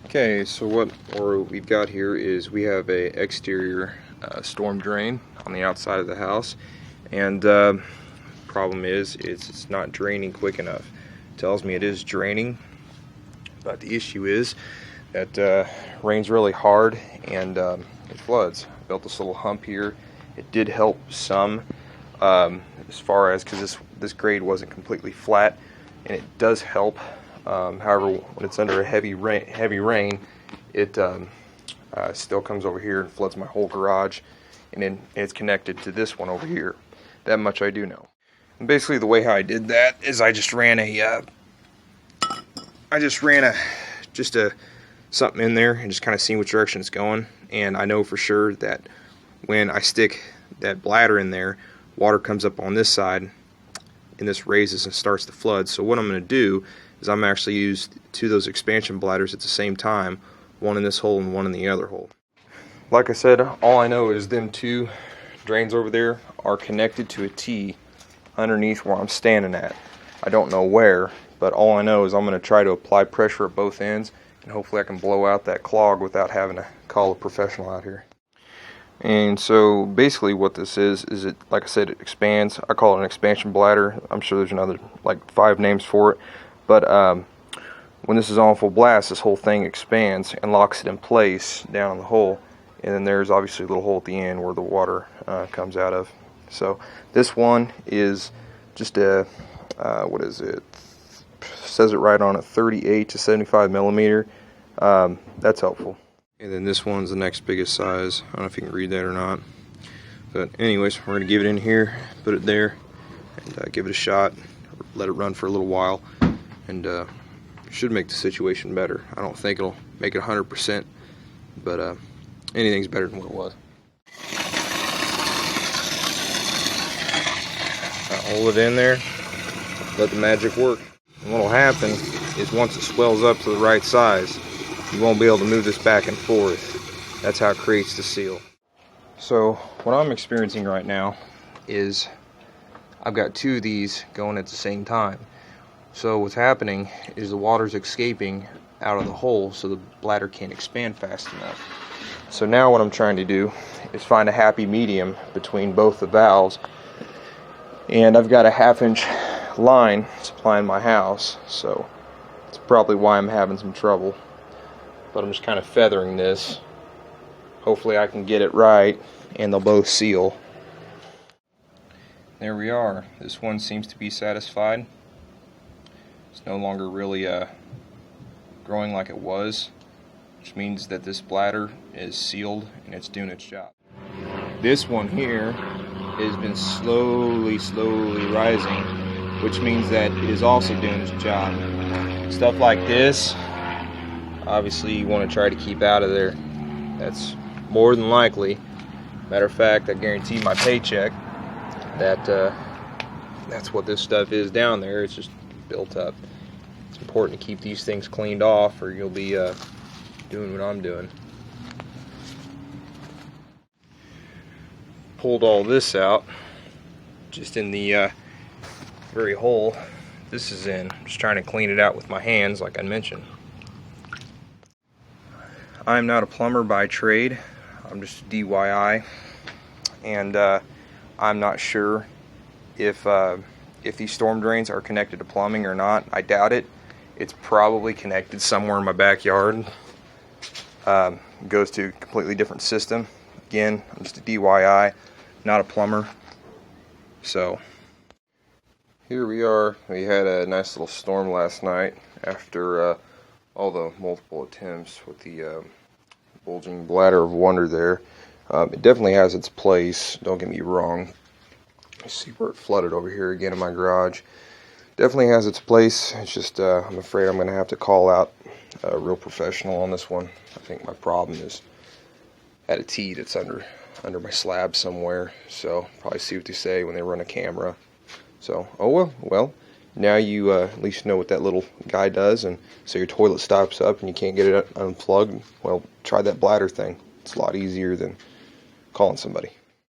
Okay, so what we've got here is we have a exterior storm drain on the outside of the house, and problem is it's not draining quick enough. It tells me it is draining, but the issue is that rains really hard and it floods. I built this little hump here. It did help some as far as, because this grade wasn't completely flat, and it does help. However, when it's under a heavy rain, it still comes over here and floods my whole garage, and then it's connected to this one over here. That much I do know. And basically, the way how I did that is I just ran something in there and just kind of seeing which direction it's going. And I know for sure that when I stick that bladder in there, water comes up on this side, and this raises and starts to flood. So what I'm going to do is I'm actually use two of those expansion bladders at the same time, one in this hole and one in the other hole. Like I said, all I know is them two drains over there are connected to a T underneath where I'm standing at. I don't know where, but all I know is I'm going to try to apply pressure at both ends, and hopefully I can blow out that clog without having to call a professional out here. And so basically what this is it, like I said, it expands. I call it an expansion bladder. I'm sure there's another, like 5 names for it. But when this is on full blast, this whole thing expands and locks it in place down in the hole. And then there's obviously a little hole at the end where the water comes out of. So this one is just a, what is it? Says it right on it, 38 to 75 millimeter. That's helpful. And then this one's the next biggest size. I don't know if you can read that or not. But anyways, we're going to give it in here, put it there, and give it a shot. Let it run for a little while. And should make the situation better. I don't think it'll make it 100%, but anything's better than what it was. Hold it in there, let the magic work. And what'll happen is once it swells up to the right size, you won't be able to move this back and forth. That's how it creates the seal. So what I'm experiencing right now is I've got 2 of these going at the same time. So what's happening is the water's escaping out of the hole, so the bladder can't expand fast enough. So now what I'm trying to do is find a happy medium between both the valves. And I've got a 1/2 inch line supplying my house, so it's probably why I'm having some trouble. But I'm just kind of feathering this. Hopefully I can get it right and they'll both seal. There we are. This one seems to be satisfied. It's no longer really growing like it was, which means that this bladder is sealed and it's doing its job. This one here has been slowly rising, which means that it is also doing its job. Stuff like this, obviously you want to try to keep out of there. That's more than likely. Matter of fact, I guarantee my paycheck that that's what this stuff is down there. It's just built up. It's important to keep these things cleaned off, or you'll be doing what I'm doing. Pulled all this out just in the very hole this is in. I'm just trying to clean it out with my hands, like I mentioned. I'm not a plumber by trade. I'm just a DIY, and I'm not sure if these storm drains are connected to plumbing or not. I doubt it. It's probably connected somewhere in my backyard. Goes to a completely different system. Again, I'm just a DIY, not a plumber. So here we are. We had a nice little storm last night after all the multiple attempts with the bulging bladder of wonder there. It definitely has its place, don't get me wrong. You see where it flooded over here again in my garage. Definitely has its place. It's just I'm afraid I'm going to have to call out a real professional on this one. I think my problem is at a T that's under my slab somewhere. So probably see what they say when they run a camera. So well, now you at least know what that little guy does, and so your toilet stops up and you can't get it unplugged. Well, try that bladder thing. It's a lot easier than calling somebody.